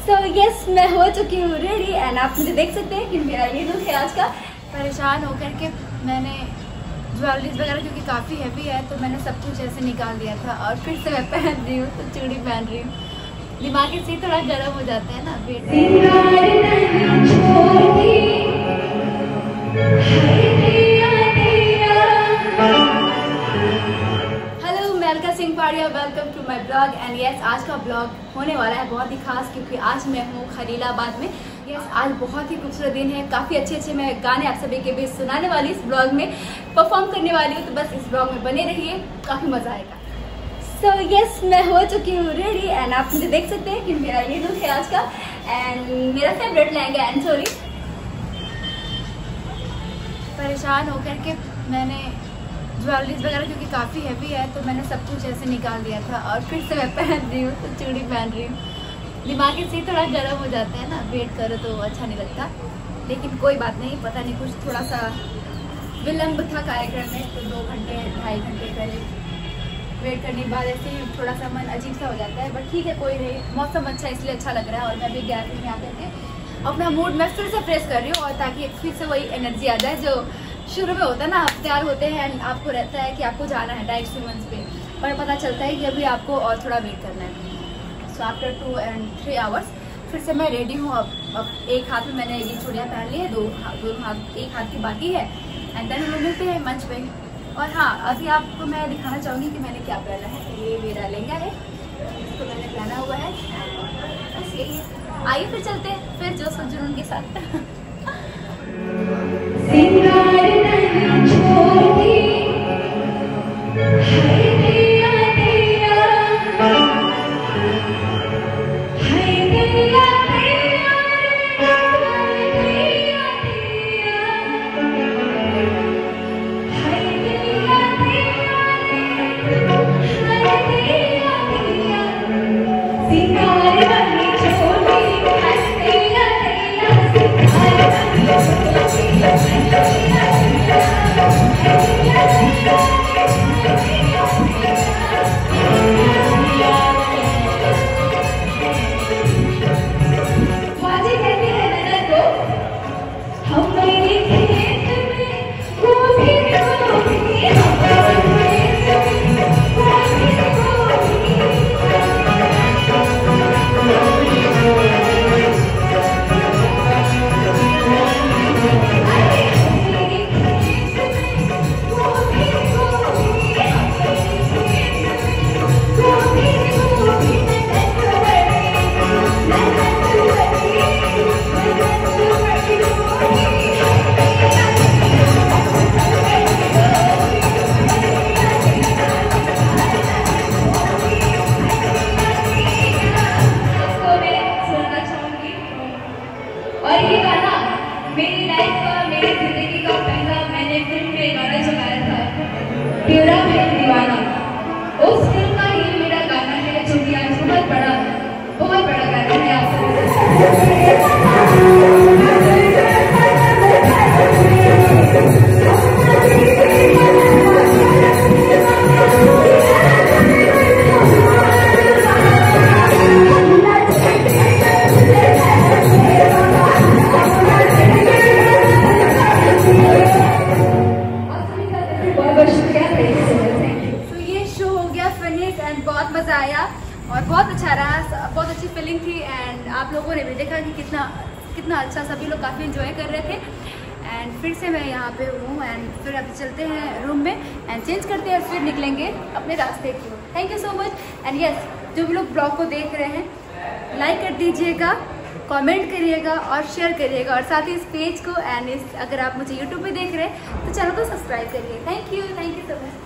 Yes मैं हो चुकी हूँ रेडी एंड आप मुझे देख सकते हैं कि मेरा ये लुक है आज का। परेशान होकर के मैंने ज्वेलरीज वगैरह क्योंकि काफ़ी हैवी है तो मैंने सब कुछ ऐसे निकाल दिया था और फिर से मैं पहन रही हूँ, तो चूड़ी पहन रही हूँ। दिमाग से थोड़ा गर्म हो जाता है ना वेट। हेलो मैं Alka Singh Padia, welcome to my blog and yes आज का ब्लॉग होने वाला है बहुत ही खास क्योंकि आज मैं हूँ खलीलाबाद में। यस आज बहुत ही खूबसूरत दिन है, काफ़ी अच्छे मैं गाने आप सभी के बीच सुनाने वाली इस ब्लॉग में परफॉर्म करने वाली हूँ, तो बस इस ब्लॉग में बने रहिए, काफ़ी मज़ा आएगा। यस मैं हो चुकी हूँ रेडी एंड आप मुझे देख सकते हैं कि मेरा ये लुक है आज का एंड मेरा फेवरेट लहंगा एंड सॉरी। परेशान होकर के मैंने ज्वेलरीज वगैरह क्योंकि काफ़ी हैवी है तो मैंने सब कुछ ऐसे निकाल दिया था और फिर से मैं पहन रही हूँ, तो चूड़ी पहन रही हूँ। दिमाग से थोड़ा गर्म हो जाता है ना, वेट करो तो अच्छा नहीं लगता, लेकिन कोई बात नहीं। पता नहीं कुछ थोड़ा सा विलम्ब था कार्यक्रम में, तो 2 घंटे 2.5 घंटे पहले वेट करने के बाद ऐसे ही थोड़ा सा मन अजीब सा हो जाता है, बट ठीक है कोई नहीं। मौसम अच्छा इसलिए अच्छा लग रहा है और मैं भी गैलरी में आकर के अपना मूड मैं फिर से फ्रेश कर रही हूँ और ताकि फिर से वही एनर्जी आ जाए जो शुरू में होता है ना। आप तैयार होते हैं एंड आपको रहता है कि आपको जाना है डायरेक्ट सीक्वेंस पे, पर पता चलता है कि अभी आपको और थोड़ा वेट करना है। सो आफ्टर 2 and 3 आवर्स फिर से मैं रेडी हूँ। अब एक हाथ में मैंने ये चूड़ियाँ पहन ली है, दोनों हाथ, एक हाथ की बाकी है एंड देन हम लोग मिलते हैं मंच पे। और हाँ अभी आपको मैं दिखाना चाहूँगी कि मैंने क्या पहना है। ये मेरा लहंगा है, इसको मैंने पहना हुआ है, बस यही है। आइए फिर चलते हैं फिर जोश और जुनून के साथ। और ये गाना मेरी लाइफ का, मेरी जिंदगी का पहला मैंने फिल्म में गाना जो गाया था, तेरा है दीवाना। उस फिल्म का ये मेरा गाना है जो कि आज बहुत बड़ा गाना है आप एंड बहुत मज़ा आया और बहुत अच्छा रहा, बहुत अच्छी फीलिंग थी एंड आप लोगों ने भी देखा कि कितना अच्छा सभी लोग काफ़ी एंजॉय कर रहे थे। एंड फिर से मैं यहाँ पे हूँ एंड फिर अभी चलते हैं रूम में एंड चेंज करते हैं, फिर निकलेंगे अपने रास्ते की ओर। Thank you so much and yes जो भी लोग ब्लॉग को देख रहे हैं लाइक कर दीजिएगा, कमेंट करिएगा और शेयर करिएगा और साथ ही इस पेज को एंड अगर आप मुझे यूट्यूब पे देख रहे हैं तो चैनल को सब्सक्राइब करिए। Thank you so much.